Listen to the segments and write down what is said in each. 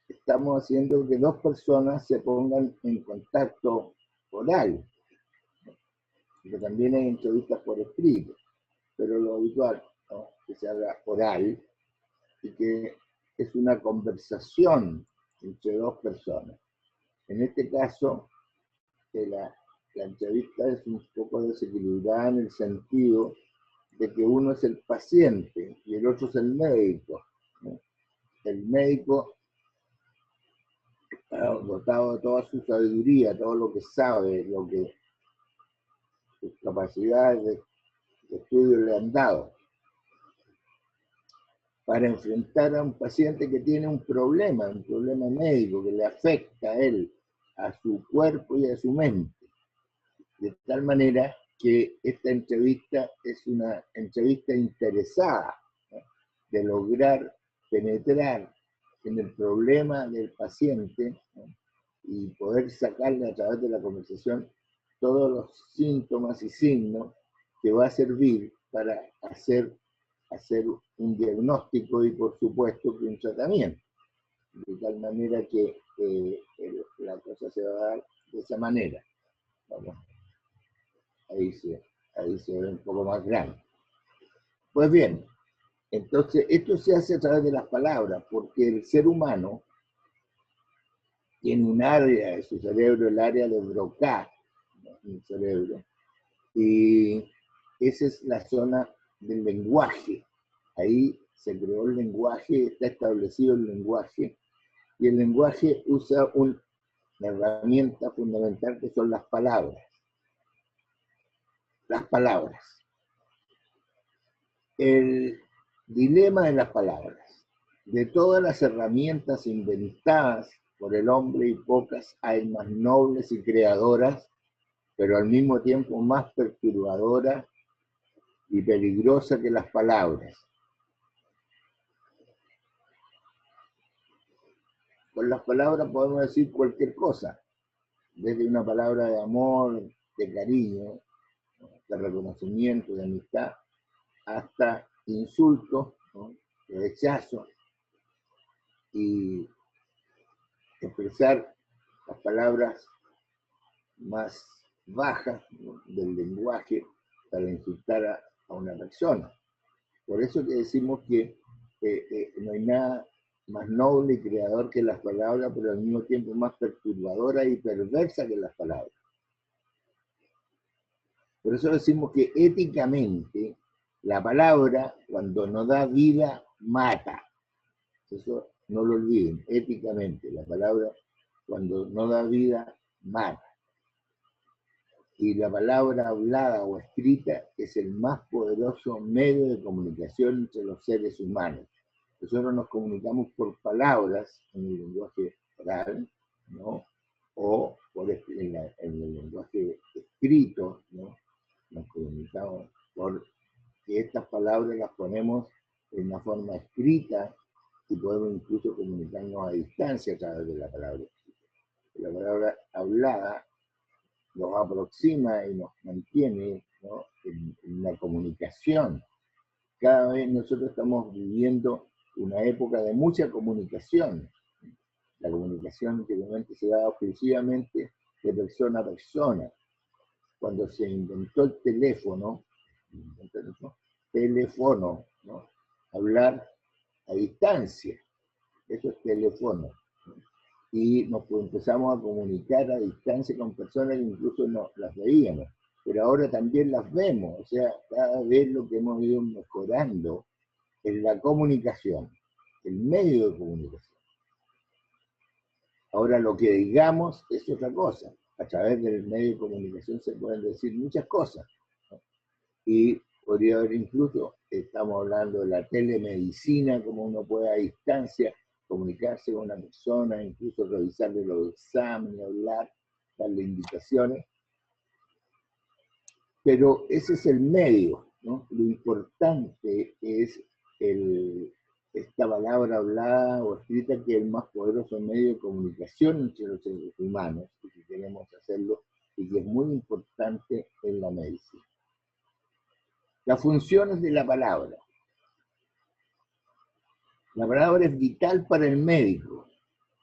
estamos haciendo que dos personas se pongan en contacto oral, porque también hay entrevistas por escrito, pero lo habitual, ¿no?, que se haga oral y que es una conversación entre dos personas. En este caso, la entrevista es un poco desequilibrada en el sentido de que uno es el paciente y el otro es el médico, ¿no? El médico, dotado de toda su sabiduría, todo lo que sabe, sus capacidades de estudio le han dado, para enfrentar a un paciente que tiene un problema médico que le afecta a él, a su cuerpo y a su mente. De tal manera que esta entrevista es una entrevista interesada, ¿no?, de lograr penetrar en el problema del paciente, ¿no?, y poder sacarle a través de la conversación todos los síntomas y signos que va a servir para hacer un diagnóstico y, por supuesto, un tratamiento. De tal manera que la cosa se va a dar de esa manera. Vamos. Ahí se ve un poco más grande. Pues bien, entonces esto se hace a través de las palabras, porque el ser humano tiene un área de su cerebro, el área de Broca, ¿no?, en el cerebro, y esa es la zona del lenguaje. Ahí se creó el lenguaje, está establecido el lenguaje, y el lenguaje usa una herramienta fundamental que son las palabras. Las palabras. El dilema de las palabras. De todas las herramientas inventadas por el hombre, y pocas hay más nobles y creadoras, pero al mismo tiempo más perturbadoras y peligrosas que las palabras. Con las palabras podemos decir cualquier cosa, desde una palabra de amor, de cariño, de reconocimiento, de amistad, hasta insultos, ¿no?, de rechazo, y expresar las palabras más bajas, ¿no?, del lenguaje para insultar a una persona. Por eso que decimos que no hay nada más noble y creador que las palabras, pero al mismo tiempo más perturbadora y perversa que las palabras. Por eso decimos que éticamente la palabra, cuando no da vida, mata. Eso no lo olviden, éticamente la palabra, cuando no da vida, mata. Y la palabra hablada o escrita es el más poderoso medio de comunicación entre los seres humanos. Nosotros nos comunicamos por palabras en el lenguaje oral, ¿no?, o en el lenguaje escrito, ¿no?, nos comunicamos por que estas palabras las ponemos en una forma escrita y podemos incluso comunicarnos a distancia a través de la palabra escrita. La palabra hablada nos aproxima y nos mantiene, ¿no?, en la comunicación. Cada vez nosotros estamos viviendo una época de mucha comunicación. La comunicación anteriormente se daba exclusivamente de persona a persona. Cuando se inventó el teléfono, ¿no?, hablar a distancia, eso es teléfono. Y nos empezamos a comunicar a distancia con personas que incluso no las veíamos, pero ahora también las vemos. O sea, cada vez lo que hemos ido mejorando es la comunicación, el medio de comunicación. Ahora lo que digamos es otra cosa. A través del medio de comunicación se pueden decir muchas cosas, ¿no? Y podría haber incluso, estamos hablando de la telemedicina, como uno puede a distancia comunicarse con una persona, incluso revisarle los exámenes, hablar, darle indicaciones. Pero ese es el medio, ¿no? Lo importante es esta palabra hablada o escrita, que es el más poderoso medio de comunicación entre los seres humanos, y que queremos hacerlo, y que es muy importante en la medicina. Las funciones de la palabra. La palabra es vital para el médico,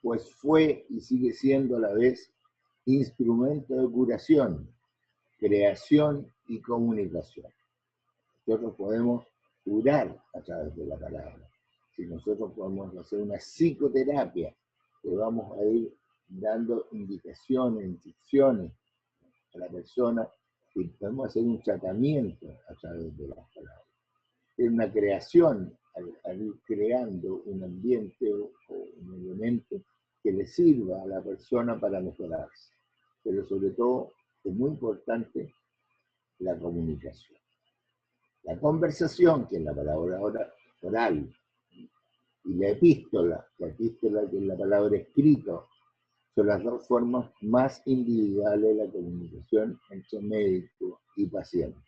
pues fue y sigue siendo a la vez instrumento de curación, creación y comunicación. Nosotros podemos curar a través de la palabra. Si nosotros podemos hacer una psicoterapia, que vamos a ir dando indicaciones, instrucciones a la persona, y podemos hacer un tratamiento a través de las palabras. Es una creación, al ir creando un ambiente o un elemento que le sirva a la persona para mejorarse. Pero sobre todo es muy importante la comunicación. La conversación, que es la palabra oral, y la epístola que es la palabra escrita, son las dos formas más individuales de la comunicación entre médico y paciente.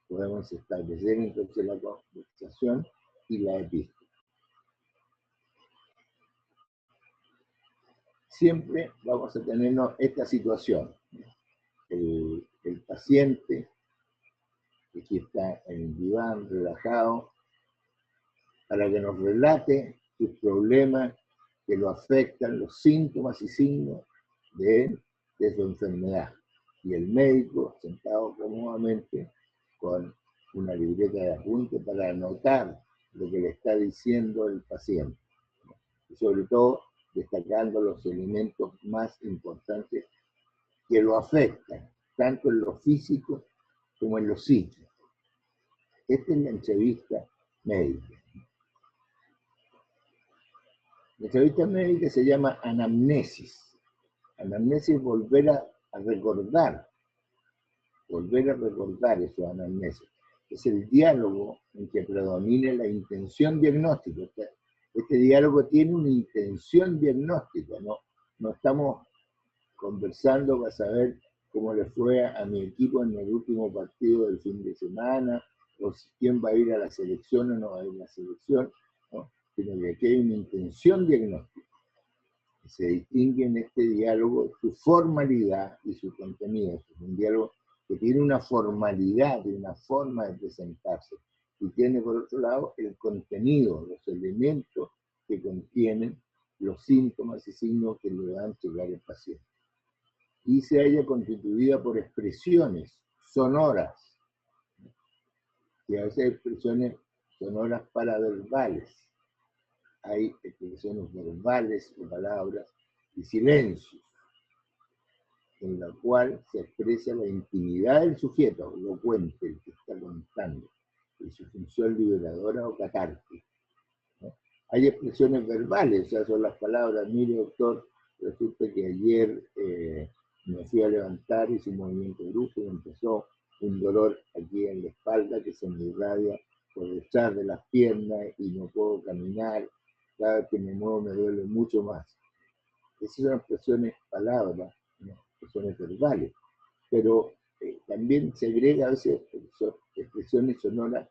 Podemos establecer entonces la conversación y la epístola. Siempre vamos a tener esta situación. El paciente que aquí está en el diván, relajado, para que nos relate sus problemas que lo afectan, los síntomas y signos de su enfermedad. Y el médico, sentado cómodamente, con una libreta de apunte para anotar lo que le está diciendo el paciente. Y sobre todo, destacando los elementos más importantes que lo afectan, tanto en lo físico como en lo psíquico. Esta es la entrevista médica. La entrevista médica se llama anamnesis. Anamnesis es volver a recordar eso, anamnesis. Es el diálogo en que predomina la intención diagnóstica. Este diálogo tiene una intención diagnóstica, no estamos conversando para saber cómo le fue a mi equipo en el último partido del fin de semana, o quién va a ir a la selección o no va a ir a la selección, ¿no? Sino que aquí hay una intención diagnóstica. Se distingue en este diálogo su formalidad y su contenido. Es un diálogo que tiene una formalidad y una forma de presentarse, y tiene por otro lado el contenido, los elementos que contienen los síntomas y signos que le van a llegar al paciente. Y se halla constituida por expresiones sonoras, y a veces expresiones sonoras paraverbales. Hay expresiones verbales o palabras y silencios, en la cual se expresa la intimidad del sujeto, lo cuente, el que está contando, y su función liberadora o catártica, ¿no? Hay expresiones verbales, o sea, son las palabras: mire doctor, resulta que ayer me fui a levantar, hice un movimiento brusco y empezó un dolor aquí en la espalda que se me irradia por detrás de las piernas y no puedo caminar, cada vez que me muevo me duele mucho más. Esas son expresiones, palabras, ¿no? Expresiones verbales, pero también se agrega a veces expresiones sonoras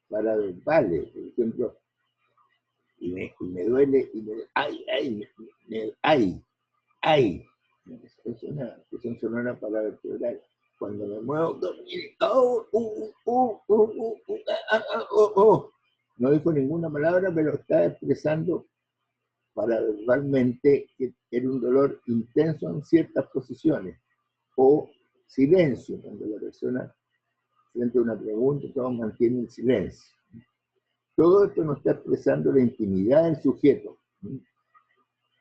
paraverbales. Por ejemplo, y me duele, y ay. Es una expresión sonora paraverbal. Cuando me muevo, no dijo ninguna palabra, pero está expresando paraverbalmente que era un dolor intenso en ciertas posiciones, o silencio, cuando la persona frente a una pregunta todo mantiene el silencio. Todo esto nos está expresando la intimidad del sujeto.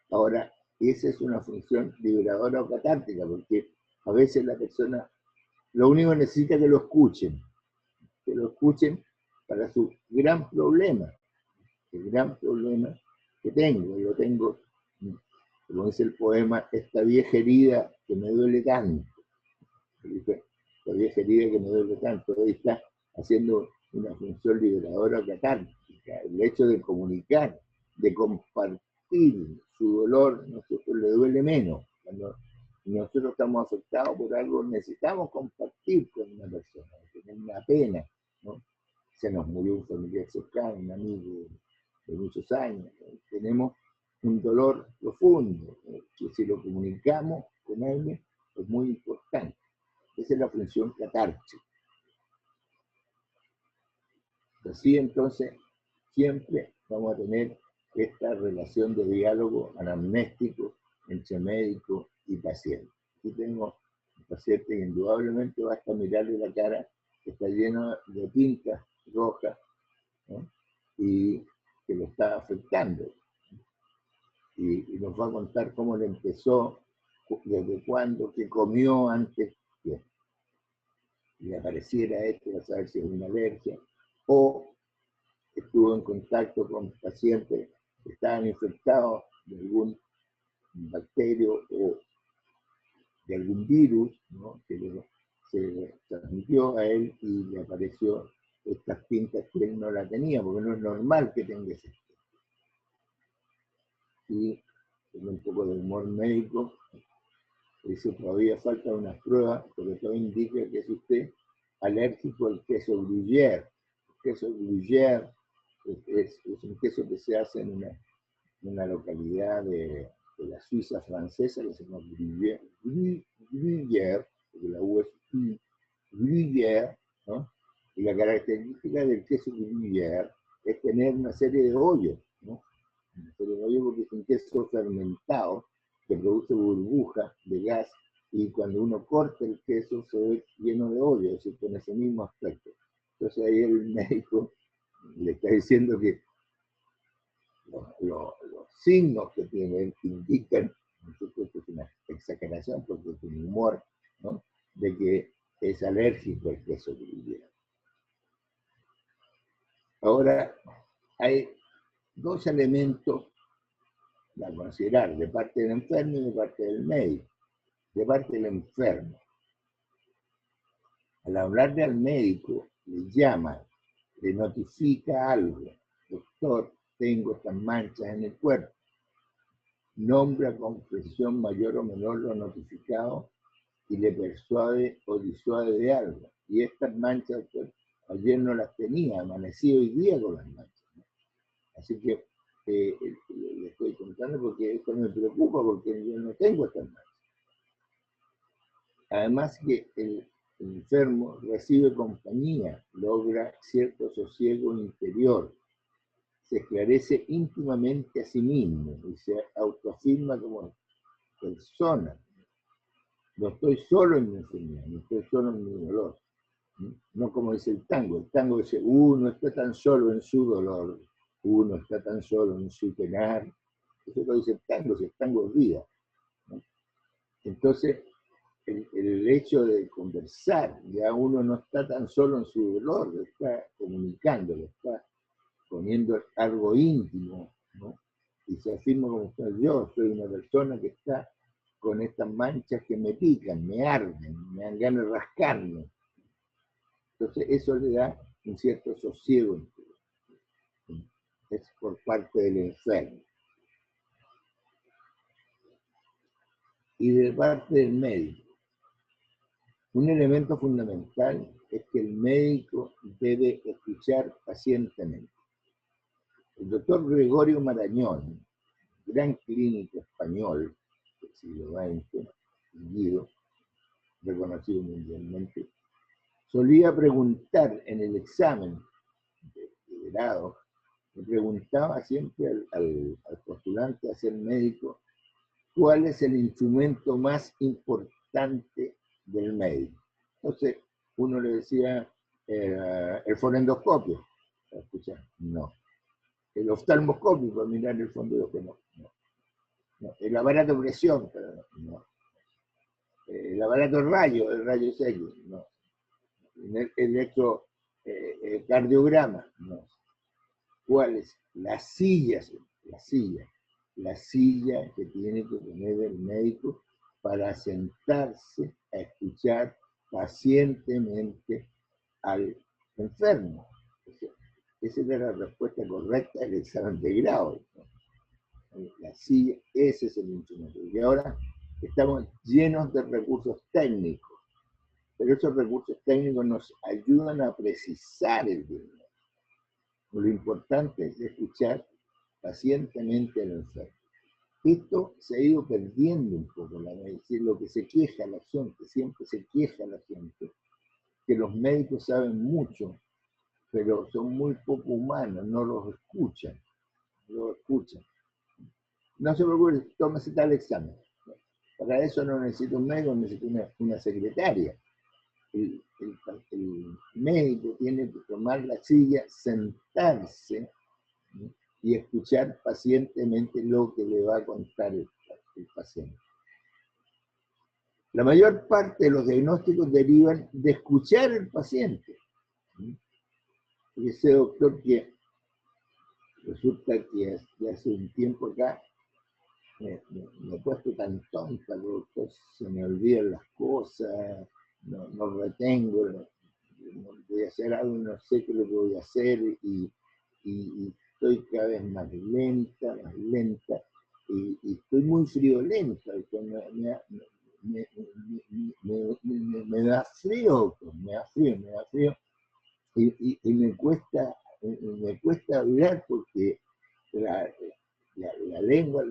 Ahora, esa es una función liberadora o catártica, porque a veces la persona lo único que necesita es que lo escuchen para su gran problema, el gran problema que tengo. Yo tengo, como dice el poema, esta vieja herida que me duele tanto. La vieja herida que me duele tanto. Ahí está haciendo una función liberadora o catártica. El hecho de comunicar, de compartir su dolor, nosotros le duele menos. Cuando nosotros estamos afectados por algo, necesitamos compartir con una persona, tener una pena, ¿no? Se nos murió un familiar cercano, un amigo de muchos años, ¿no? Tenemos un dolor profundo, ¿no? Que si lo comunicamos con alguien es muy importante. Esa es la función catártica. Así entonces, siempre vamos a tener esta relación de diálogo anamnéstico entre médico y paciente. Aquí tengo un paciente que indudablemente basta mirarle la cara, que está lleno de tintas rojas, ¿no? Y que lo está afectando. Y nos va a contar cómo le empezó, desde cuándo, qué comió antes, que le apareciera esto, a saber si es una alergia, o estuvo en contacto con pacientes que estaban infectados de algún bacterio o de algún virus, ¿no? Que se transmitió a él y le apareció estas pintas que él no la tenía, porque no es normal que tenga ese. Y con un poco de humor médico, dice, todavía falta unas pruebas, porque todo indica que es usted alérgico al queso gruyère. El queso gruyère es un queso que se hace en una localidad de la Suiza francesa que se llama Gruyère, porque la U es Gruyère, ¿no? Y la característica del queso Gruyère es tener una serie de hoyos, ¿no? Una serie de hoyos porque es un queso fermentado que produce burbujas de gas y cuando uno corta el queso se ve lleno de hoyos, es decir, con ese mismo aspecto. Entonces ahí el médico le está diciendo que los signos que tiene indican, esto es una exageración porque es un humor, ¿no? De que es alérgico al queso gruyère. Ahora, hay dos elementos a considerar de parte del enfermo y de parte del médico. De parte del enfermo, al hablarle al médico, le llama, le notifica algo. Doctor, tengo estas manchas en el cuerpo. Nombra con precisión mayor o menor lo notificado y le persuade o disuade de algo. Y estas manchas, pues, ayer no las tenía, amanecí hoy día con las manchas, ¿no? Así que le estoy contando porque esto me preocupa, porque yo no tengo estas manchas. Además que el enfermo recibe compañía, logra cierto sosiego interior, se esclarece íntimamente a sí mismo y se autoafirma como persona. No estoy solo en mi enfermedad, no estoy solo en mi dolor. No como dice el tango dice, uno está tan solo en su dolor, uno está tan solo en su penar. Eso lo dice el tango, si el tango es vida, ¿no? Entonces, el hecho de conversar, ya uno no está tan solo en su dolor, lo está comunicando, lo está poniendo algo íntimo, ¿no? Y se afirma como yo soy una persona que está con estas manchas que me pican, me arden, me dan ganas de rascarme. Entonces eso le da un cierto sosiego. Es por parte del enfermo. Y de parte del médico. Un elemento fundamental es que el médico debe escuchar pacientemente. El doctor Gregorio Marañón, gran clínico español del siglo XX, Guido, reconocido mundialmente, solía preguntar en el examen de grado, le preguntaba siempre al postulante a ser médico, ¿cuál es el instrumento más importante del médico? Entonces, uno le decía, el fonendoscopio. Escucha, no. El oftalmoscopio para mirar el fondo de ojo, no. El aparato de presión, no. El aparato de rayo, el rayo X, no. El electrocardiograma, no. ¿Cuál es? La silla que tiene que tener el médico para sentarse a escuchar pacientemente al enfermo. Esa era la respuesta correcta del examen de grado, ¿no? La silla, ese es el instrumento. Y ahora estamos llenos de recursos técnicos, pero esos recursos técnicos nos ayudan a precisar el diagnóstico. Lo importante es escuchar pacientemente al enfermo. Esto se ha ido perdiendo un poco, lo que se queja la gente, siempre se queja la gente, que los médicos saben mucho, pero son muy poco humanos, no los escuchan. lo escucha. No se preocupe, tómese tal examen. Para eso no necesito un médico, necesito una secretaria. El médico tiene que tomar la silla, sentarse, ¿no? Y escuchar pacientemente lo que le va a contar el paciente. La mayor parte de los diagnósticos derivan de escuchar al paciente. Y ese doctor que resulta que hace un tiempo acá me he puesto tan tonta, doctor, se me olvidan las cosas, no retengo, voy a hacer algo, no sé qué es lo que voy a hacer, y estoy cada vez más lenta, y estoy muy friolenta, me da frío, y me cuesta hablar porque la lengua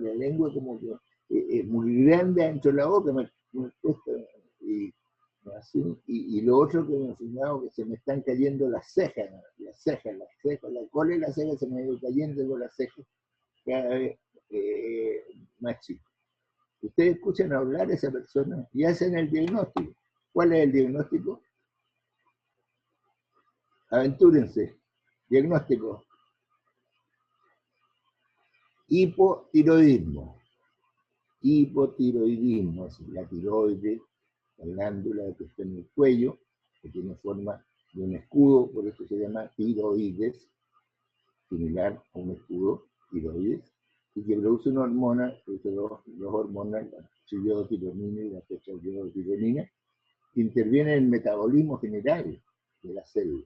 como que es muy grande dentro de la boca, me cuesta, y lo otro que me he fijado que se me están cayendo las cejas, la cola y las cejas se me han ido cayendo con las cejas cada vez más chicas. Ustedes escuchan hablar a esa persona y hacen el diagnóstico. ¿Cuál es el diagnóstico? Aventúrense. Diagnóstico. Hipotiroidismo. Hipotiroidismo, es la tiroides, la glándula que está en el cuello, que tiene forma de un escudo, por eso se llama tiroides, similar a un escudo, tiroides, y que produce una hormona, produce dos hormonas, la pseudotironina y la testosterona, que intervienen en el metabolismo general de la célula.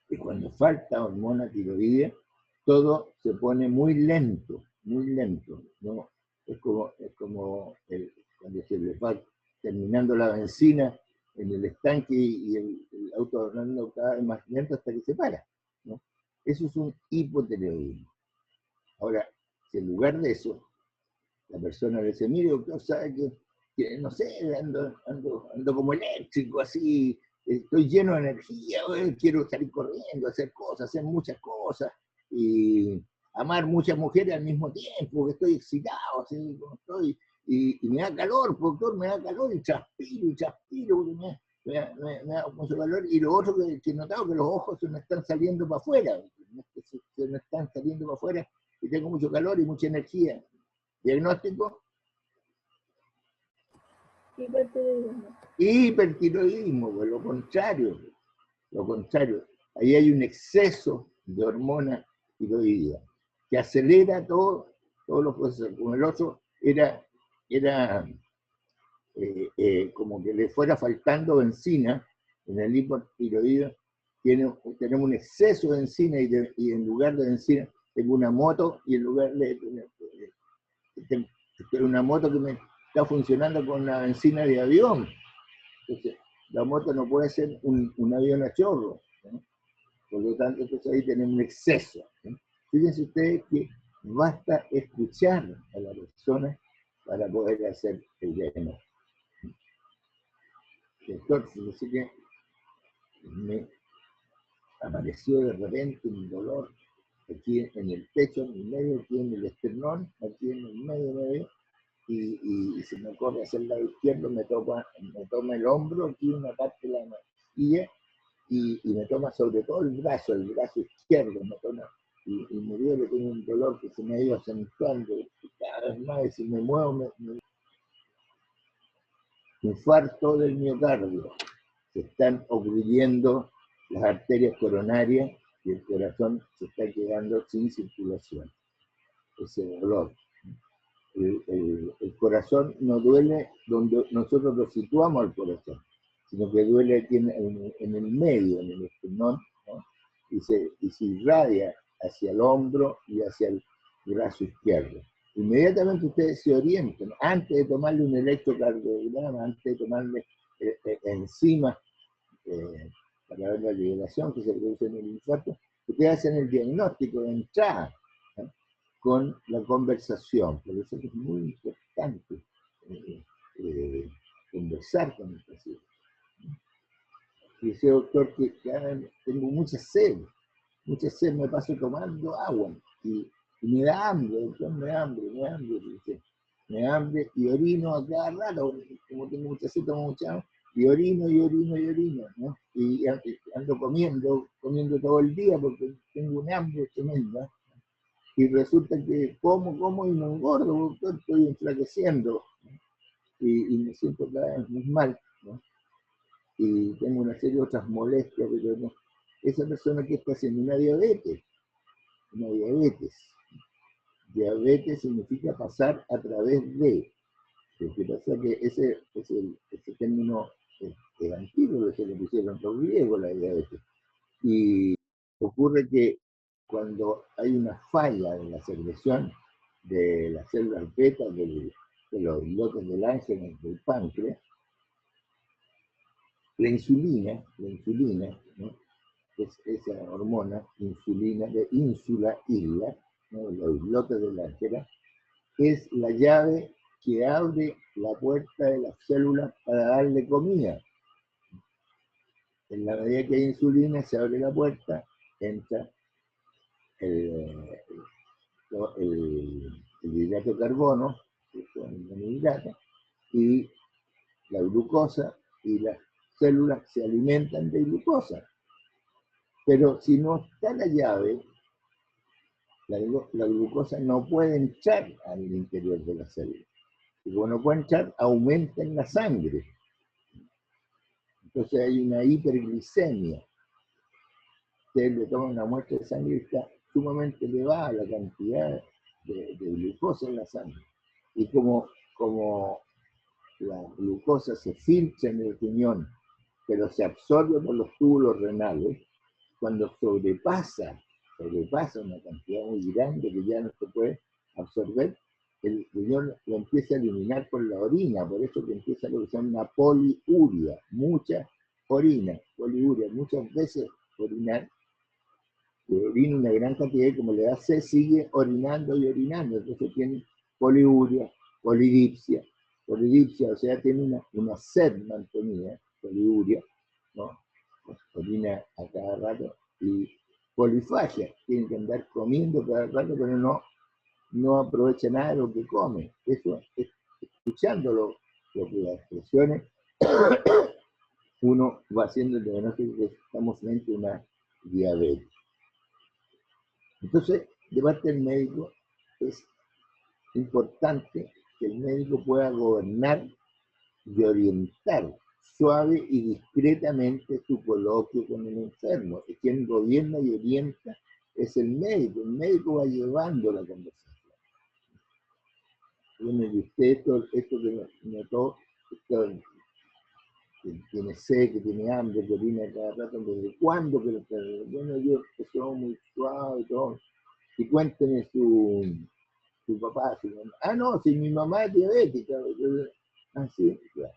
Y cuando falta hormona tiroidea, todo se pone muy lento, ¿no? Es como cuando se le va terminando la benzina en el estanque y el auto andando cada vez más lento hasta que se para, ¿no? Eso es un hipotiroidismo. Ahora, si en lugar de eso, la persona le dice, mire, doctor, sabe que no sé, ando como eléctrico, así, estoy lleno de energía, quiero salir corriendo, hacer cosas, hacer muchas cosas, y amar muchas mujeres al mismo tiempo, que estoy excitado, así como estoy, y me da calor, doctor, me da calor, y transpiro, porque me da mucho calor, y lo otro que he notado, que los ojos se me están saliendo para afuera, se me están saliendo para afuera, y tengo mucho calor y mucha energía. ¿Diagnóstico? Hipertiroidismo, pues lo contrario. Ahí hay un exceso de hormona tiroidea que acelera todos los procesos. Como el otro era como que le fuera faltando benzina, en el hipotiroidismo tenemos un exceso de benzina y en lugar de benzina tengo una moto y en lugar de una moto que me está funcionando con una benzina de avión. Entonces, la moto no puede ser un avión a chorro, ¿no? Por lo tanto, entonces ahí tenemos un exceso, ¿no? Fíjense ustedes que basta escuchar a la persona para poder hacer el diagnóstico. Entonces, así que me apareció de repente un dolor aquí en el pecho, en el medio, aquí en el esternón, aquí en el medio, y se me ocurre hacer el lado izquierdo, me toma el hombro, aquí una parte de la manilla, y me toma sobre todo el brazo izquierdo, me toma, y me duele, tengo un dolor que se me ha ido acentuando cada vez más, y si me muevo, infarto del miocardio, se están ocurriendo las arterias coronarias y el corazón se está quedando sin circulación. Ese dolor. El corazón no duele donde nosotros lo situamos al corazón, sino que duele aquí en el medio, en el esternón, ¿no? y se irradia hacia el hombro y hacia el brazo izquierdo. Inmediatamente ustedes se orientan, antes de tomarle un electrocardiograma, antes de tomarle enzimas para ver la liberación que se produce en el infarto, ustedes hacen el diagnóstico de entrada, ¿no? Con la conversación. Por eso es muy importante conversar con el paciente. Y dice, doctor, que tengo mucha sed, me paso tomando agua, y Y me da hambre, doctor, me da hambre, me da hambre. Dice, me da hambre y orino a cada rato, como tengo mucha sed, tomo mucha agua, y orino, y orino, y orino, ¿no? Y ando comiendo todo el día porque tengo un hambre tremenda. Y resulta que como y no engordo, doctor, estoy enflaqueciendo, ¿no? Y me siento cada vez más mal, ¿no? Y tengo una serie de otras molestias, pero no. Esa persona que está haciendo una diabetes. Diabetes significa pasar a través de. Lo que pasa es que ese término es antiguo, que se lo pusieron los griegos, la diabetes. Y ocurre que cuando hay una falla en la secreción de las células beta de los islotes del ángel del páncreas, la insulina, ¿no? Es esa hormona, insulina, de ínsula, isla, ¿no? Los islotes del ángel, es la llave que abre la puerta de las células para darle comida. En la medida que hay insulina, se abre la puerta, entra el hidrato de carbono, que son monohidratos, y la glucosa, y las células se alimentan de glucosa. Pero si no está la llave, la glucosa no puede entrar al interior de la célula. Y como no puede entrar, aumenta en la sangre. Entonces hay una hiperglicemia. Usted le toma una muestra de sangre y está sumamente elevada la cantidad de glucosa en la sangre. Y como la glucosa se filtra en el riñón, pero se absorbe por los túbulos renales, cuando sobrepasa una cantidad muy grande que ya no se puede absorber, el riñón lo empieza a eliminar por la orina, por eso que empieza lo que se llama una poliuria, mucha orina, poliuria, muchas veces orinar, orina una gran cantidad y como le da sed sigue orinando y orinando, entonces tiene poliuria, polidipsia, o sea, tiene una sed mantenida, poliuria, ¿no? Orina a cada rato, y polifagia, tiene que andar comiendo cada rato, pero no aprovecha nada de lo que come. Eso, escuchando lo que las expresiones, uno va haciendo el diagnóstico que estamos frente a una diabetes. Entonces, de parte del médico, es importante que el médico pueda gobernar y orientar suave y discretamente su coloquio con el enfermo. Y quien gobierna y orienta es el médico va llevando la conversación. Bueno, y usted, esto que notó, que tiene sed, que tiene hambre, que orina cada rato, ¿desde cuándo? Bueno, yo soy muy suave y todo. Y cuénteme su papá, su mamá. Ah, no, si mi mamá es diabética. Ah, sí, claro.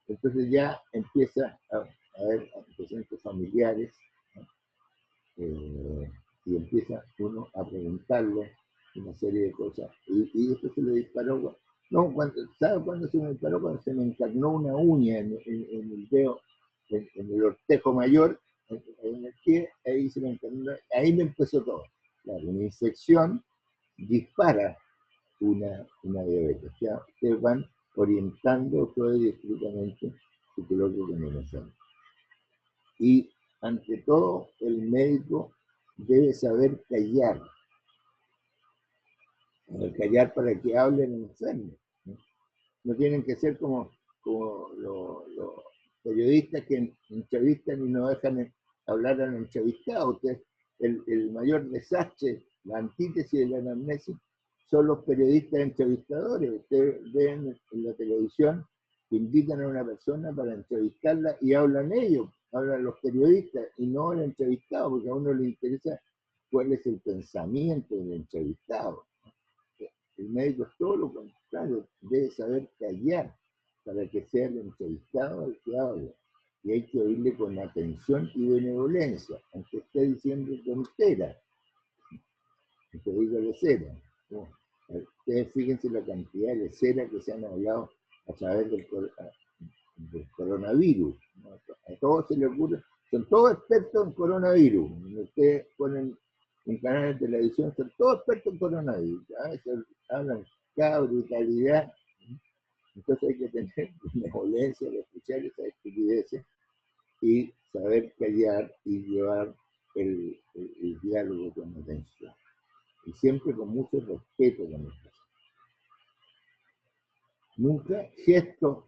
Entonces ya empieza a haber antecedentes familiares, ¿no? Y empieza uno a preguntarle una serie de cosas. Y esto se le disparó. No, ¿sabe cuándo se me disparó? Cuando se me encarnó una uña en el dedo, en el ortejo mayor, en el pie, ahí se me encarnó, ahí me empezó todo. Claro, una infección dispara una diabetes. Ya ustedes van orientando todo discretamente su coloquio con el enfermo. Y ante todo, el médico debe saber callar. Callar para que hable el enfermo. No tienen que ser como los periodistas que entrevistan y no dejan hablar al entrevistado. Usted, el mayor desastre, la antítesis de la anamnesis, son los periodistas entrevistadores. Ustedes ven en la televisión que invitan a una persona para entrevistarla y hablan ellos, hablan los periodistas y no el entrevistado, porque a uno le interesa cuál es el pensamiento del entrevistado. El médico es todo lo contrario, debe saber callar para que sea el entrevistado el que hable. Y hay que oírle con atención y benevolencia, aunque esté diciendo tonteras, aunque diga lecera. ¿No? Ustedes fíjense la cantidad de leceras que se han hablado a través del coronavirus. ¿No? A todos se les ocurre, son todos expertos en coronavirus. Ustedes ponen en canales de televisión, son todos expertos en coronavirus. Hablan cada brutalidad. Entonces hay que tener benevolencia de escuchar esas estupideces y saber callar y llevar el diálogo con atención. Y siempre con mucho respeto con el paciente. Nunca gestos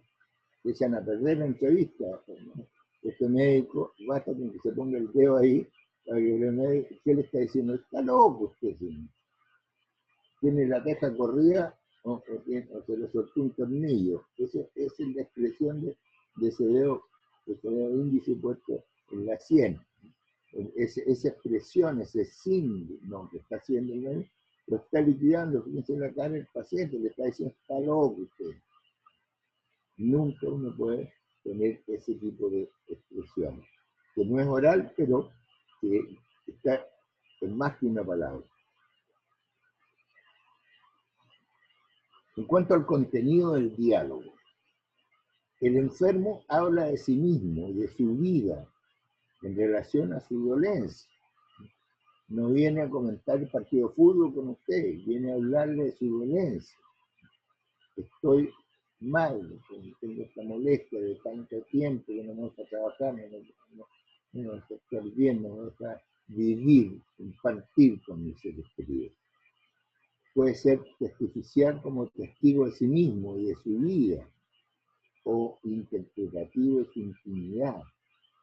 que echan a perder la entrevista. Este médico, basta con que se ponga el dedo ahí, para que el médico, ¿qué le está diciendo? Está loco usted, señor. Tiene la teja corrida o se le soltó un tornillo. Esa es la expresión de ese dedo índice puesto en la sien. Esa expresión, ese signo que está haciendo el médico, lo está liquidando, fíjense en la cara del paciente, le está diciendo, está loco usted. Nunca uno puede tener ese tipo de expresiones, que no es oral, pero que está en más que una palabra. En cuanto al contenido del diálogo, el enfermo habla de sí mismo, de su vida, en relación a su dolencia. No viene a comentar el partido de fútbol con usted, viene a hablarle de su dolencia. Estoy mal, tengo esta molestia de tanto tiempo que no me gusta trabajar, no me gusta estar bien, no me gusta vivir, compartir con mis seres queridos. Puede ser testificiar como testigo de sí mismo y de su vida, o interpretativo de su intimidad,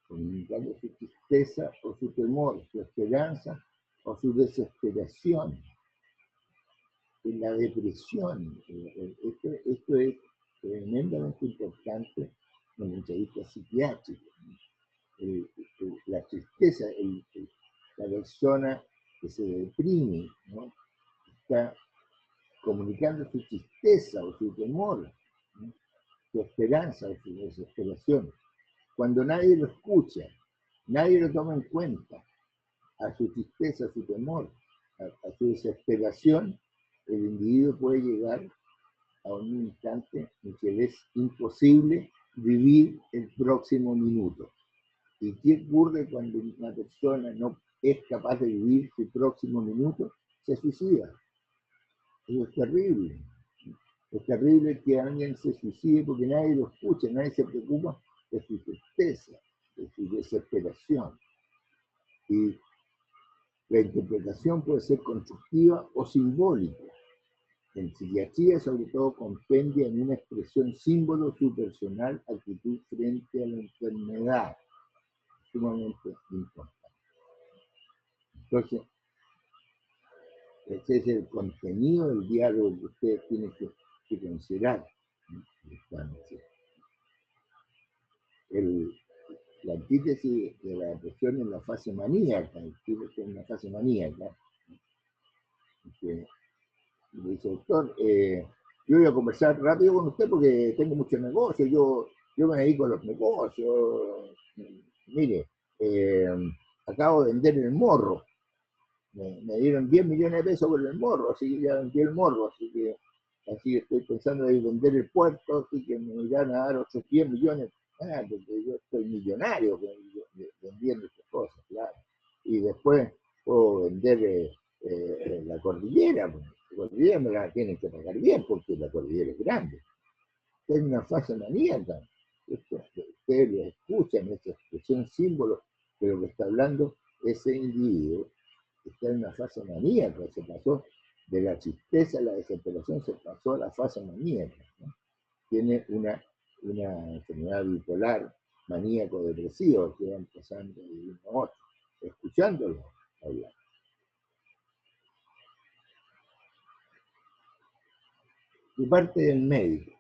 comunicando su tristeza o su temor, su esperanza o su desesperación, en la depresión. Esto es tremendamente importante en la entrevista psiquiátrica. La tristeza, la persona que se deprime, ¿no? Está comunicando su tristeza o su temor, ¿no? Su esperanza o su desesperación. Cuando nadie lo escucha, nadie lo toma en cuenta, a su tristeza, a su temor, a su desesperación, el individuo puede llegar a un instante en que le es imposible vivir el próximo minuto. ¿Y qué ocurre cuando una persona no es capaz de vivir su próximo minuto? Se suicida. Eso es terrible. Es terrible que alguien se suicide porque nadie lo escucha, nadie se preocupa de su tristeza, de su desesperación. Y la interpretación puede ser constructiva o simbólica. En psiquiatría, sobre todo, compendia en una expresión símbolo su personal actitud frente a la enfermedad, sumamente importante. Entonces, ese es el contenido del diálogo que ustedes tienen que considerar. La antítesis de la depresión es la fase maníaca, es una fase maníaca. Me dice, doctor, yo voy a conversar rápido con usted porque tengo muchos negocios, yo me dedico a los negocios. Mire, acabo de vender el morro, me dieron 10 millones de pesos por el morro, así que ya vendí el morro, así que estoy pensando en vender el puerto, así que me irán a dar otros 10 millones, porque yo estoy millonario vendiendo estas cosas, claro. Y después puedo vender la cordillera, pues. La cordillera me la tienen que pagar bien porque la cordillera es grande. Es una fase maníaca. Ustedes lo escuchan, esa expresión símbolo, pero que está hablando ese individuo está en una fase maníaca, se pasó de la tristeza a la desesperación, se pasó a la fase maníaca, ¿no? Tiene una enfermedad bipolar, maníaco-depresivo, que van pasando de uno a otro, escuchándolo hablar. De parte del médico,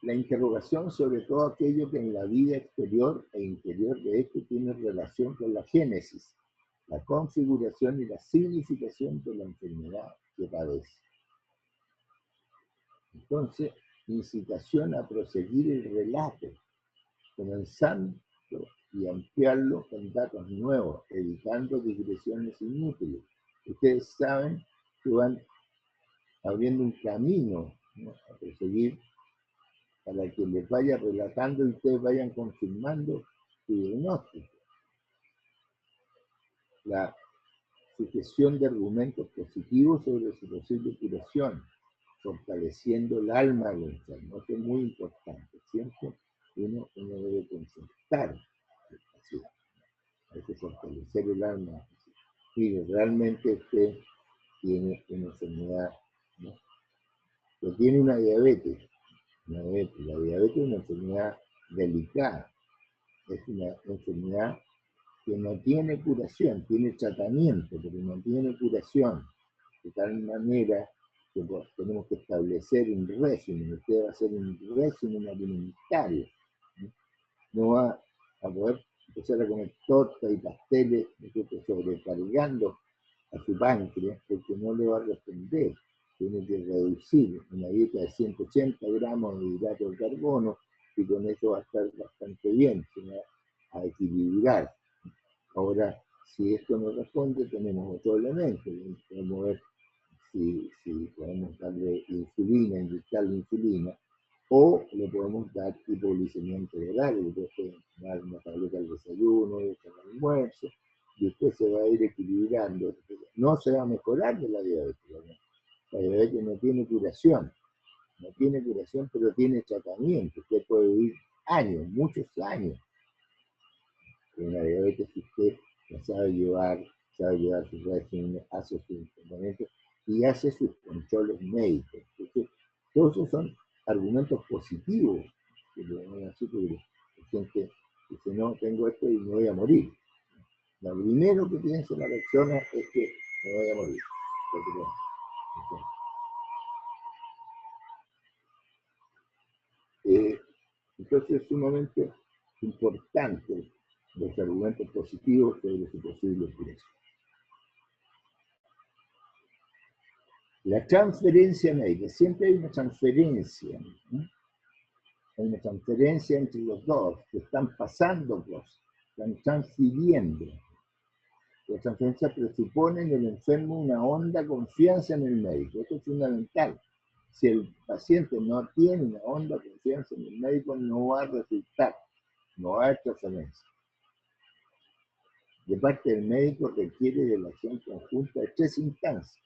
la interrogación sobre todo aquello que en la vida exterior e interior de esto tiene relación con la génesis, la configuración y la significación de la enfermedad que padece. Entonces, incitación a proseguir el relato, comenzando y ampliarlo con datos nuevos, evitando digresiones inútiles. Ustedes saben que van abriendo un camino, ¿no?, a proseguir para que les vaya relatando y ustedes vayan confirmando su diagnóstico. sucesión de argumentos positivos sobre su posible curación, fortaleciendo el alma del enfermo. Esto es muy importante. Siempre uno debe consultar al paciente. Hay que fortalecer el alma. Mire, realmente usted tiene una enfermedad, ¿no? Que tiene una diabetes. La diabetes es una enfermedad delicada. Es una enfermedad que no tiene curación, tiene tratamiento, pero no tiene curación. De tal manera que pues, tenemos que establecer un régimen. Usted va a hacer un régimen alimentario. No va a poder empezar a comer torta y pasteles, sobrecargando a su páncreas, porque no le va a responder. Tiene que reducir una dieta de 180 gramos de hidrato de carbono y con eso va a estar bastante bien, se va a equilibrar. Ahora, si esto no responde, tenemos otro elemento. Podemos ver si podemos darle insulina, inyectarle insulina, o le podemos dar hipoglicemiante oral, le puede dar una tableta al desayuno, al almuerzo, y usted se va a ir equilibrando. No se va a mejorar de la diabetes. La diabetes no tiene curación, pero tiene tratamiento. Usted puede vivir años, muchos años. En la diabetes, si usted la sabe llevar su régimen, hace sus tratamientos y hace sus controles médicos. Entonces, todos esos son argumentos positivos que le van a decir, porque la gente dice, no, tengo esto y me voy a morir. Lo primero que piensa la persona es que me voy a morir. Entonces es sumamente importante los argumentos positivos sobre su posible curación. La transferencia médica, siempre hay una transferencia, ¿no? Hay una transferencia entre los dos, que están pasando cosas, están transfiriendo. La transferencia presupone en el enfermo una honda confianza en el médico, esto es fundamental. Si el paciente no tiene una honda confianza en el médico, no va a resultar, no va a haber transferencia. De parte del médico requiere de la acción conjunta de tres instancias: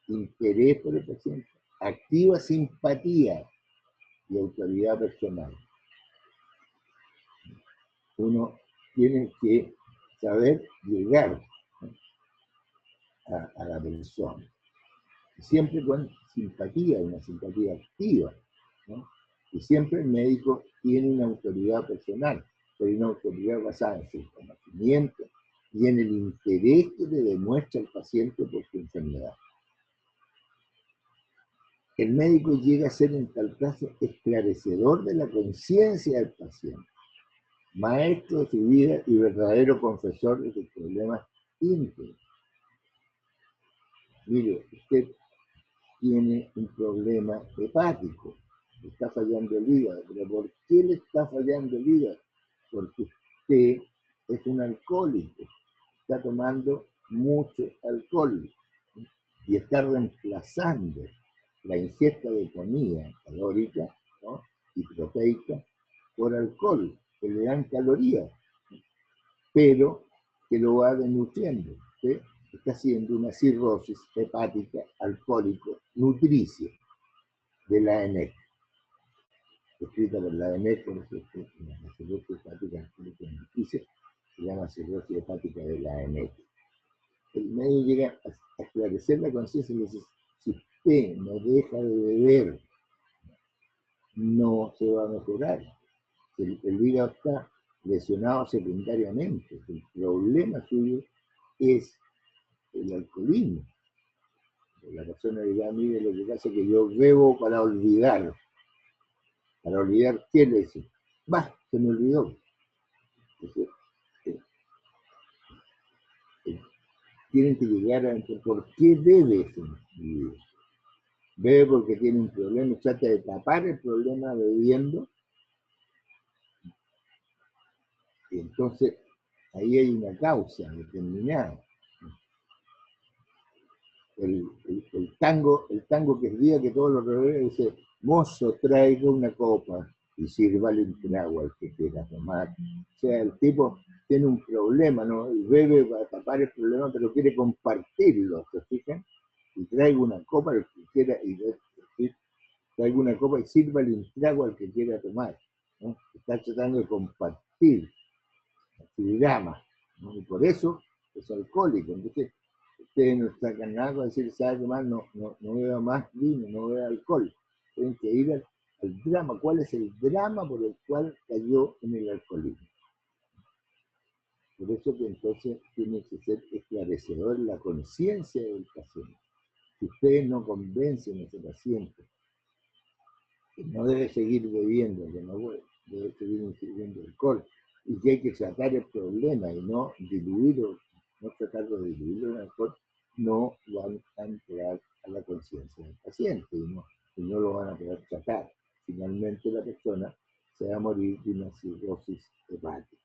interés por el paciente, activa simpatía y autoridad personal. Uno tiene que saber llegar a la persona, siempre con simpatía, una simpatía activa, ¿no? Y siempre el médico tiene una autoridad personal, pero una autoridad basada en su conocimiento y en el interés que le demuestra el paciente por su enfermedad. El médico llega a ser en tal caso esclarecedor de la conciencia del paciente, maestro de su vida y verdadero confesor de sus problemas íntimos. Mire, usted tiene un problema hepático, le está fallando el hígado, pero ¿por qué le está fallando el hígado? Porque usted es un alcohólico, está tomando mucho alcohol y está reemplazando la ingesta de comida calórica, ¿no?, y proteica por alcohol, que le dan calorías, pero que lo va desnutriendo. ¿Sí? Está haciendo una cirrosis hepática alcohólico-nutricia de la ANEC, escrita por la ANEC, la cirrosis hepática alcohólico-nutricia, se llama cirrosis hepática de la ANEC. El médico llega a esclarecer la conciencia y le dice, si usted no deja de beber, no se va a mejorar. El hígado está lesionado secundariamente. El problema suyo es el alcoholismo. La persona dirá, mire, lo que pasa es que yo bebo para olvidar. Para olvidar, ¿qué le dice? Va, se me olvidó. Entonces, tienen que llegar a entender por qué bebe ese individuo. Bebe porque tiene un problema y trata de tapar el problema bebiendo. Y entonces, ahí hay una causa determinada. El tango que es día que todos los rebeldes dice, mozo, traiga una copa y sírvale un agua al que quiera tomar. O sea, el tipo tiene un problema, ¿no? Y bebe para tapar el problema, pero quiere compartirlo, ¿se fijan? Y traigo una copa al que quiera, y traigo una copa y sírvale un trago al que quiera tomar, ¿no? Está tratando de compartir el drama, ¿no? Y por eso es alcohólico. Entonces, ustedes no sacan nada para decir, ¿sabe qué más? No beba más vino, no beba alcohol. Tienen que ir al drama. ¿Cuál es el drama por el cual cayó en el alcoholismo? Por eso que entonces tiene que ser esclarecedor la conciencia del paciente. Si ustedes no convencen a ese paciente que no debe seguir bebiendo, que no debe seguir ingiriendo alcohol, y que hay que tratar el problema y no diluirlo, no tratar de diluirlo en alcohol, no van a entrar a la conciencia del paciente y no lo van a poder tratar. Finalmente la persona se va a morir de una cirrosis hepática.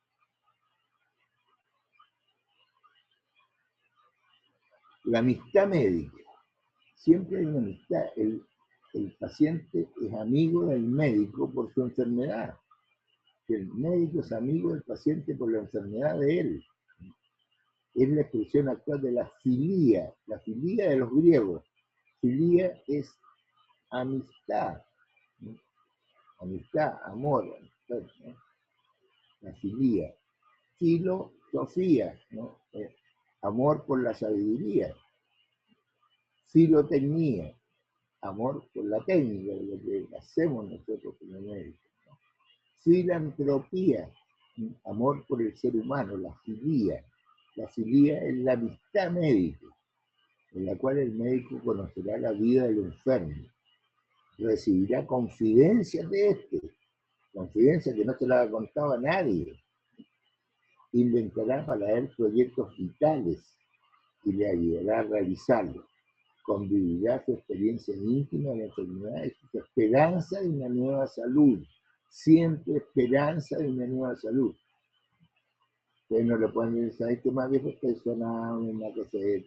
La amistad médica. Siempre hay una amistad. El paciente es amigo del médico por su enfermedad. El médico es amigo del paciente por la enfermedad de él. Es la expresión actual de la filía de los griegos. Filía es amistad, ¿no? Amistad, amor, amistad, ¿no? La filía. Filosofía, ¿no? Amor por la sabiduría. Filotecnia, amor por la técnica, de lo que hacemos nosotros como médicos. ¿No? Filantropía, amor por el ser humano, la filía. La filía es la amistad médica, en la cual el médico conocerá la vida del enfermo, recibirá confidencias de este, confidencias que no se las ha contado a nadie, inventará para él proyectos vitales y le ayudará a realizarlos, convivirá su experiencia íntima de la enfermedad y su esperanza de una nueva salud, siempre esperanza de una nueva salud. Ustedes no le pueden decir, ¿sabes qué más viejo persona, una que se...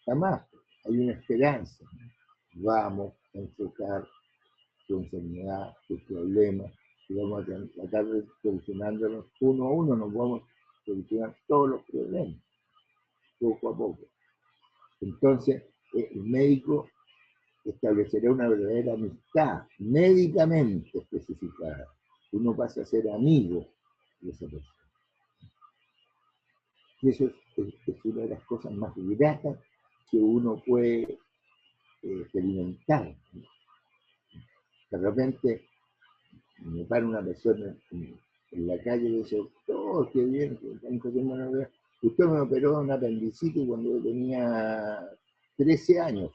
Jamás, hay una esperanza. Vamos a enfocar su enfermedad, sus problemas, y vamos a tratar de solucionándolos uno a uno, nos vamos a solucionar todos los problemas, poco a poco. Entonces, el médico establecerá una verdadera amistad, médicamente especificada. Uno pasa a ser amigo de esa persona. Y eso es una de las cosas más gratas que uno puede experimentar. De repente me para una persona en la calle y dice, oh, qué bien, tanto tiempo no veo. Usted me operó una apendicitis cuando yo tenía 13 años.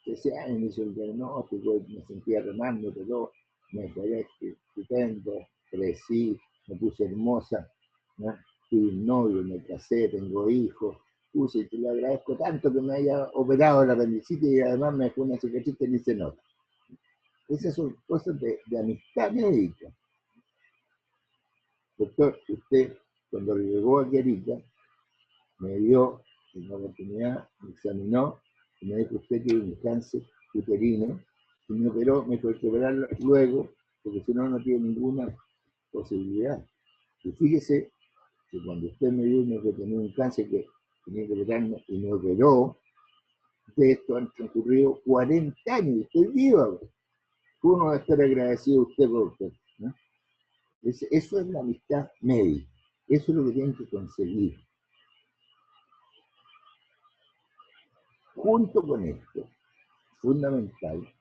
13 años me hizo el diagnóstico, me sentía remando, pero me quedé estupendo, crecí, me puse hermosa, ¿no? Tuve un novio, me casé, tengo hijos. Y te lo agradezco tanto que me haya operado la apendicitis y además me dejó una cicatriz que ni se nota. Esas son cosas de amistad médica. Doctor, usted cuando llegó aquí a Arica, me dio la oportunidad, me examinó y me dijo usted tiene un cáncer uterino y me operó, me dijo hay que operarlo luego porque si no, no tiene ninguna posibilidad. Y fíjese que cuando usted me dijo que tenía un cáncer que tenía que operarme y me operó, de esto han transcurrido 40 años y estoy viva. Uno va a estar agradecido a usted por usted, ¿no? Eso es la amistad médica. Eso es lo que tienen que conseguir. Junto con esto, fundamental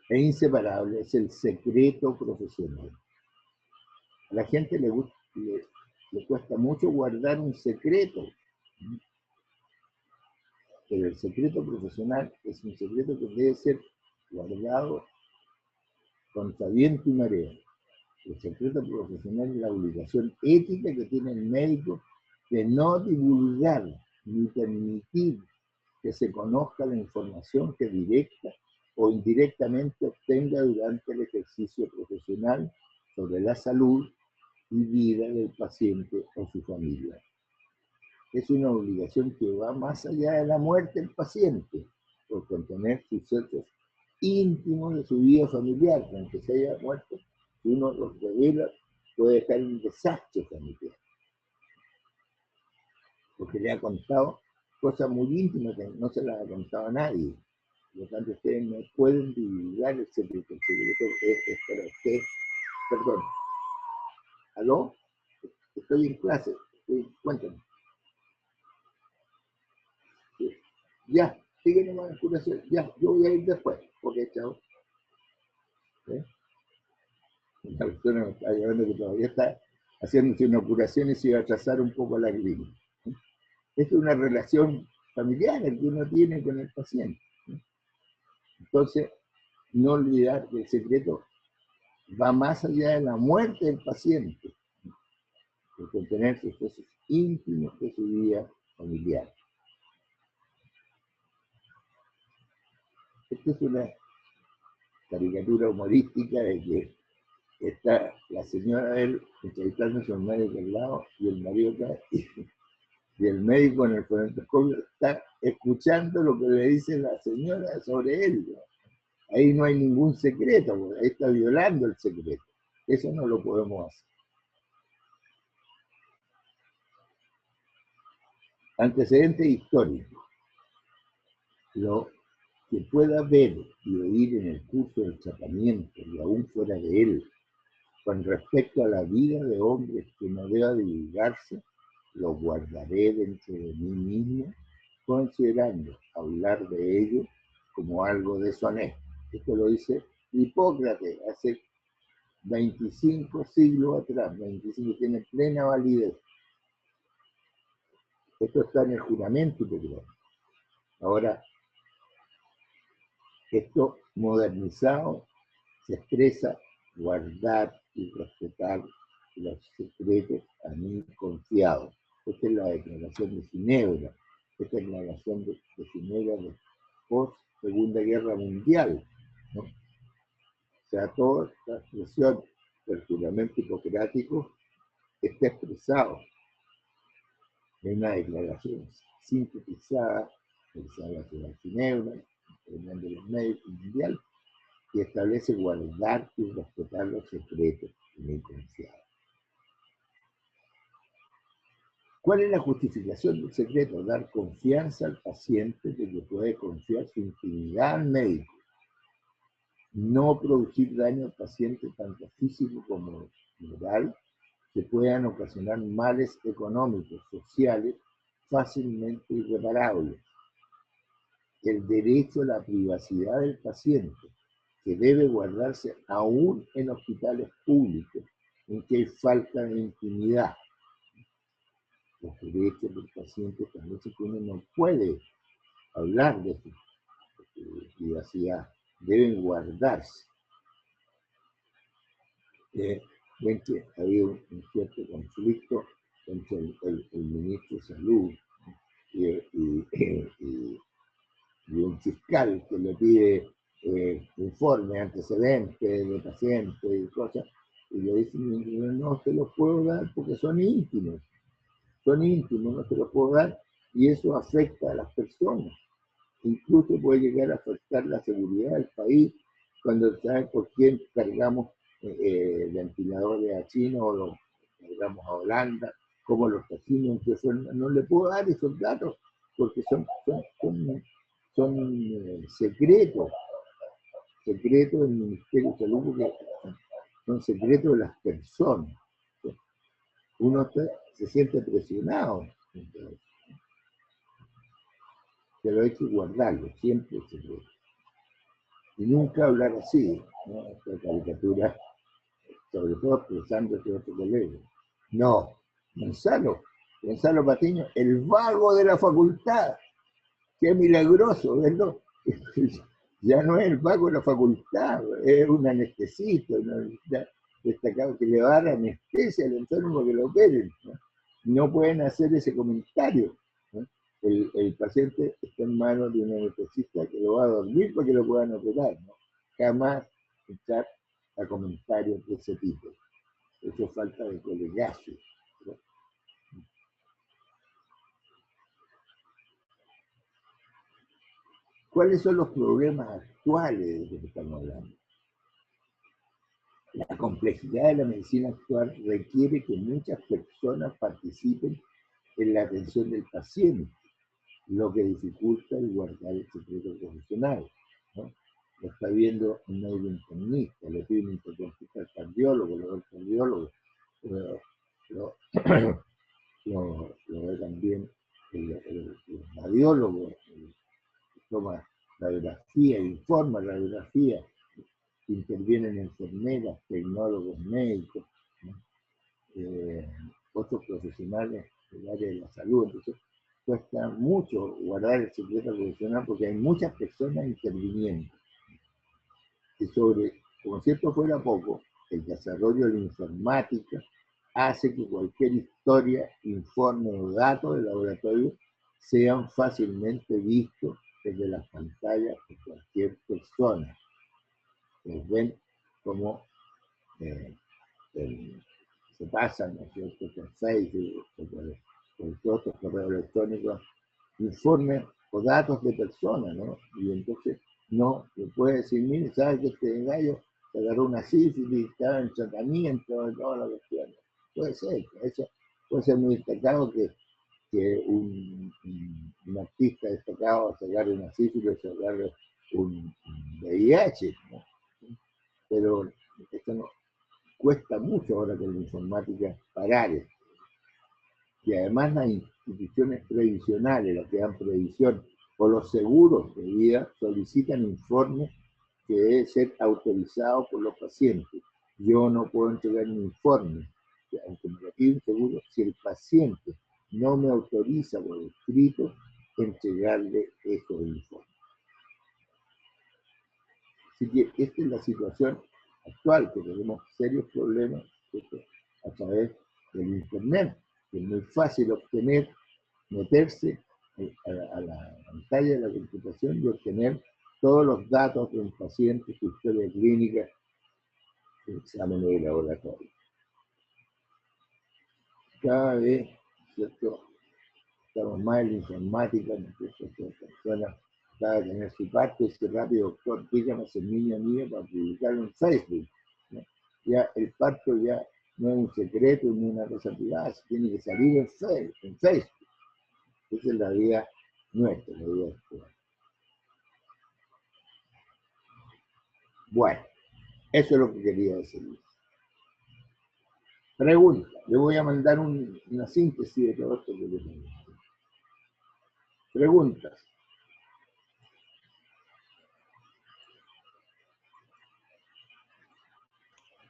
e inseparable es el secreto profesional. A la gente le cuesta mucho guardar un secreto, pero el secreto profesional es un secreto que debe ser guardado contra viento y marea. El secreto profesional es la obligación ética que tiene el médico de no divulgar ni permitir que se conozca la información que directa o indirectamente obtenga durante el ejercicio profesional sobre la salud y vida del paciente o su familia. Es una obligación que va más allá de la muerte del paciente, por contener sucesos íntimos de su vida familiar, aunque se haya muerto, uno los revela puede dejar un desastre familiar, porque le ha contado cosas muy íntimas que no se las ha contado a nadie. Por lo tanto, ustedes no pueden divulgar el secreto. El secreto es para usted. Perdón. ¿Aló? Estoy en clase. Cuéntame. Sí. Ya, sigue nomás, curación. Ya, yo voy a ir después. Ok, chao. ¿Eh? La persona me está llevando que todavía está haciéndose una curación y se va a atrasar un poco la clínica. Es una relación familiar que uno tiene con el paciente. Entonces, no olvidar que el secreto va más allá de la muerte del paciente, por contener sus procesos íntimos de su vida familiar. Esta es una caricatura humorística de que está la señora de él entrevistándose a un médico al lado y el marido acá, y el médico en el fonendoscopio está escuchando lo que le dice la señora sobre él. Ahí no hay ningún secreto, porque ahí está violando el secreto. Eso no lo podemos hacer. Antecedente histórico. Lo que pueda ver y oír en el curso del tratamiento y aún fuera de él, con respecto a la vida de hombres que no deba divulgarse, lo guardaré dentro de mí mismo, considerando hablar de ello como algo deshonesto. Esto lo dice Hipócrates hace 25 siglos atrás, 25, tiene plena validez. Esto está en el juramento hipocrático. Ahora, esto modernizado se expresa guardar y respetar los secretos a mí confiados. Esta es la declaración de Ginebra. Esta es la declaración de Ginebra de post Segunda Guerra Mundial, ¿no? O sea, toda esta expresión del juramento hipocrático está expresado en una declaración sintetizada que se llama de Ginebra, el de los médicos mundial, y establece guardar y respetar los secretos muy confiados. ¿Cuál es la justificación del secreto? Dar confianza al paciente de que puede confiar su intimidad al médico. No producir daño al paciente tanto físico como moral que puedan ocasionar males económicos, sociales, fácilmente irreparables. El derecho a la privacidad del paciente, que debe guardarse aún en hospitales públicos en que hay falta de intimidad. Los derechos del paciente también se uno no puede hablar de su privacidad, deben guardarse. Ven que había un cierto conflicto entre el ministro de Salud y un fiscal que le pide informe, antecedentes de pacientes y cosas, y le dicen, no se los puedo dar porque son íntimos, no se los puedo dar, y eso afecta a las personas. Incluso puede llegar a afectar la seguridad del país cuando saben por quién cargamos ventiladores a China o los cargamos a Holanda, como los casinos, que no le puedo dar esos datos porque son secretos del Ministerio de Salud, porque son secretos de las personas. Uno se siente presionado, pero hay que guardarlo, siempre el secreto. Y nunca hablar así, ¿no? Esta caricatura, sobre todo expresando este otro colega. No, Gonzalo Patiño, el vago de la facultad. Qué milagroso, ¿verdad? Ya no es el vago de la facultad, es un anestesista, destacado que le va a dar anestesia al enfermo que lo operen. No pueden hacer ese comentario, ¿no? El paciente está en manos de un anestesista que lo va a dormir para que lo puedan operar, ¿no? Jamás echar a comentarios de ese tipo. Eso es falta de colegaje, ¿no? ¿Cuáles son los problemas actuales de los que estamos hablando? La complejidad de la medicina actual requiere que muchas personas participen en la atención del paciente, lo que dificulta el guardar el secreto profesional, ¿no? Lo está viendo un médico internista, lo tiene un internista al cardiólogo, lo ve el cardiólogo, lo, lo ve también el radiólogo, toma radiografía, informa radiografía, intervienen enfermeras, tecnólogos, médicos, ¿no? Otros profesionales del área de la salud. Entonces, cuesta mucho guardar el secreto profesional porque hay muchas personas interviniendo. Y como si esto fuera poco, el desarrollo de la informática hace que cualquier historia, informe o dato del laboratorio sean fácilmente vistos desde las pantallas de cualquier persona. Pues ven cómo se pasan, ¿no es cierto?, por Facebook, por todos los correos electrónicos, informes o datos de personas, ¿no? Y entonces no se puede decir, mire, ¿sabes que este gallo se agarró una sífilis, estaba en tratamiento, toda la cuestión? Puede ser, eso puede ser muy destacado que un artista destacado se agarre una sífilis, se agarre un VIH, ¿no? Pero esto no, cuesta mucho ahora con la informática parar esto. Y además las instituciones previsionales, las que dan previsión, o los seguros de vida, solicitan informes que deben ser autorizados por los pacientes. Yo no puedo entregar un informe, aunque me lo pide un seguro, si el paciente no me autoriza por escrito entregarle esos informes. Así que esta es la situación actual, que tenemos serios problemas a través del Internet, que es muy fácil obtener, meterse a la pantalla de la computación y obtener todos los datos de un paciente, su historia clínica, exámenes de laboratorio. Cada vez, ¿cierto?, estamos más en la informática, las personas cada tener su parte, ese rápido doctor, dígame ese niño mío para publicarlo en Facebook, ¿no? Ya el parto ya no es un secreto ni una cosa privada, tiene que salir en Facebook. Esa es la vida nuestra, la vida actual. Bueno, eso es lo que quería decir. Pregunta, le voy a mandar una síntesis de todo esto que les digo. Preguntas.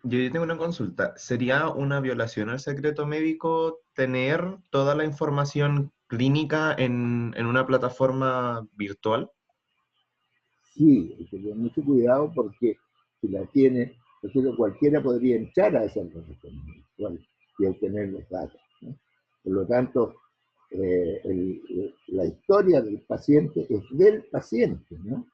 Yo tengo una consulta. ¿Sería una violación al secreto médico tener toda la información clínica en una plataforma virtual? Sí, hay que tener mucho cuidado porque si la tiene, entonces cualquiera podría entrar a esa plataforma virtual y obtener los datos, ¿no? Por lo tanto, la historia del paciente es del paciente, ¿no?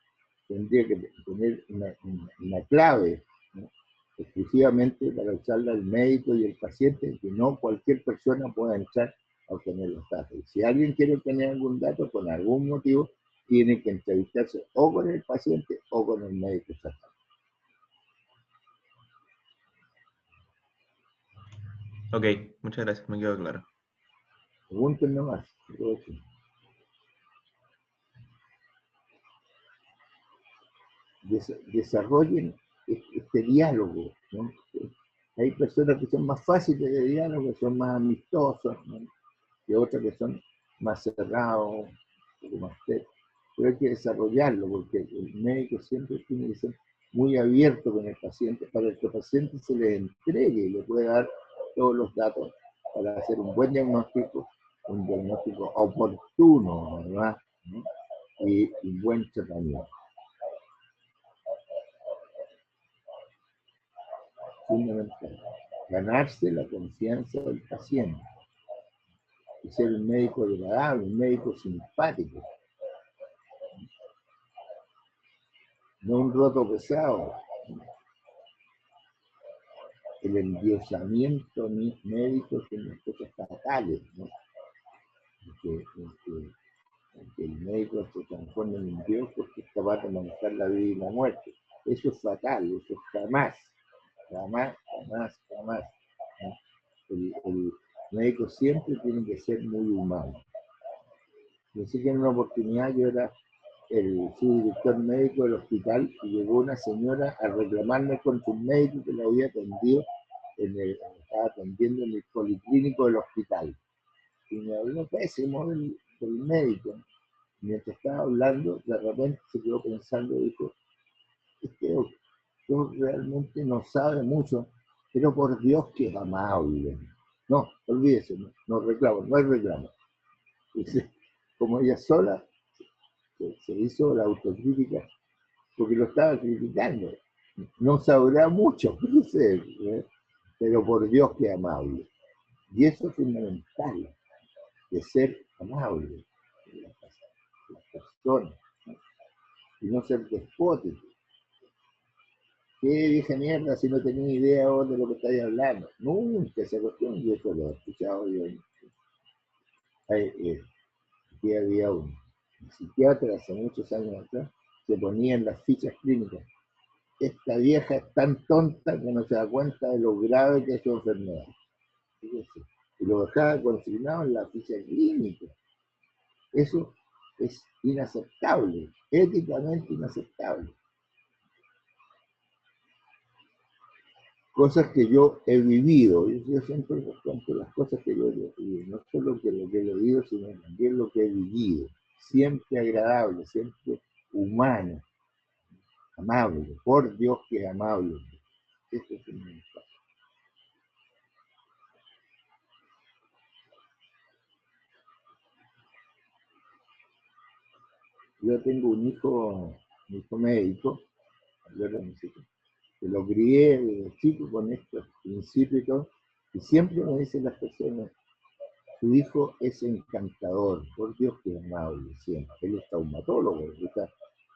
Tendría que tener una clave, ¿no?, exclusivamente para usarla el médico y el paciente, que no cualquier persona pueda entrar a obtener los datos. Si alguien quiere obtener algún dato por algún motivo, tiene que entrevistarse o con el paciente o con el médico tratante. Ok, muchas gracias, me quedó claro. Pregunten nomás. Desarrollen este diálogo, ¿no? Hay personas que son más fáciles de diálogo, que son más amistosos, ¿no?, y otras que son más cerrados, más pero hay que desarrollarlo, porque el médico siempre tiene que ser muy abierto con el paciente, para que el paciente se le entregue y le pueda dar todos los datos para hacer un buen diagnóstico, un diagnóstico oportuno, además, ¿no?, y un buen tratamiento. Fundamental, ganarse la confianza del paciente y ser un médico agradable, un médico simpático, no un roto pesado. El endiosamiento médico tiene cosas fatales, ¿no? Que el médico se transforma en un dios porque es capaz de manejar la vida y la muerte. Eso es fatal, eso es jamás. Jamás, jamás, jamás. El médico siempre tiene que ser muy humano. Yo sé que en una oportunidad yo era el subdirector médico del hospital y llegó una señora a reclamarme contra un médico que la había atendido estaba atendiendo en el policlínico del hospital. Y me habló pésimo del médico. Mientras estaba hablando, de repente se quedó pensando y dijo, este doctor realmente no sabe mucho, pero por Dios que es amable. No, olvídese, no reclamo, no hay reclamo. Entonces, como ella sola se hizo la autocrítica porque lo estaba criticando. No sabrá mucho, pero por Dios que es amable. Y eso es fundamental, de ser amable con las personas, ¿no? Y no ser despótico. ¿Qué dije mierda si no tenía idea vos de lo que estáis hablando? Nunca esa cuestión, yo eso lo he escuchado yo. Aquí había un psiquiatra hace muchos años atrás, se ponía en las fichas clínicas. Esta vieja es tan tonta que no se da cuenta de lo grave que es su enfermedad. Fíjese. Y lo dejaba consignado en la ficha clínica. Eso es inaceptable, éticamente inaceptable. Cosas que yo he vivido, yo siempre les cuento las cosas que yo he vivido, no solo lo que he leído, sino también lo que he vivido. Siempre agradable, siempre humano, amable, por Dios que es amable. Eso es un mensaje. Yo tengo un hijo médico, que lo crié desde chico con estos principios y todo, y siempre me dicen las personas, su hijo es encantador, por Dios que es amable siempre. Él es traumatólogo,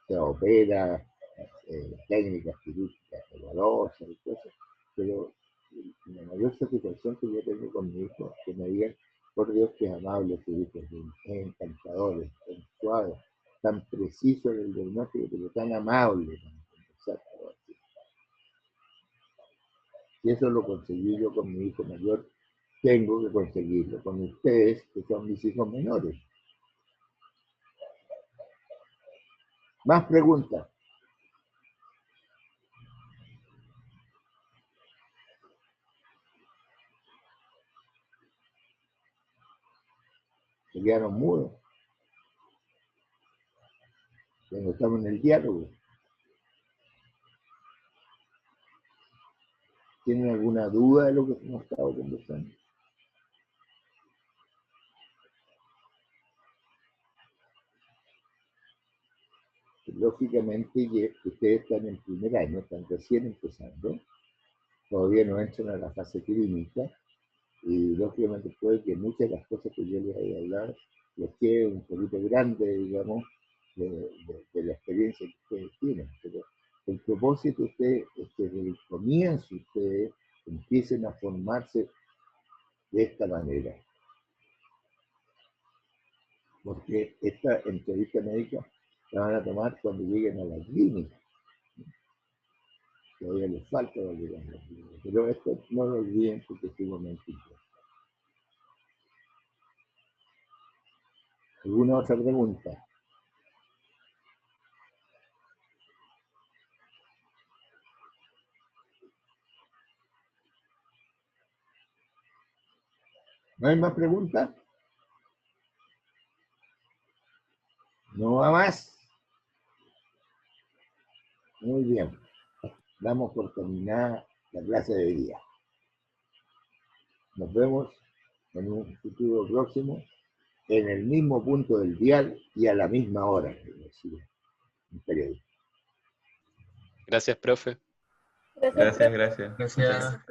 se opera, técnicas quirúrgicas dolorosas y cosas, pero la mayor satisfacción que yo tengo con mi hijo es que me digan, por Dios que es amable su hijo, es encantador, es tan suave, tan preciso en el diagnóstico, pero tan amable. Si eso lo conseguí yo con mi hijo mayor, tengo que conseguirlo con ustedes, que son mis hijos menores. Más preguntas. Se quedaron mudos. Cuando estamos en el diálogo. ¿Tienen alguna duda de lo que hemos estado conversando? Lógicamente, ustedes están en primer año, están recién empezando, todavía no entran a la fase clínica, y lógicamente puede que muchas de las cosas que yo les haya hablado les quede un poquito grande, digamos, de la experiencia que ustedes tienen. Pero el propósito es que desde el comienzo ustedes empiecen a formarse de esta manera. Porque esta entrevista médica la van a tomar cuando lleguen a la clínica. Todavía les falta llegar a la clínica. Pero esto no lo olviden porque es sumamente importante. ¿Alguna otra pregunta? ¿No hay más preguntas? ¿No va más? Muy bien. Damos por terminada la clase de hoy día. Nos vemos en un futuro próximo, en el mismo punto del dial y a la misma hora, un periodista. Gracias, profe. Gracias, gracias. Gracias.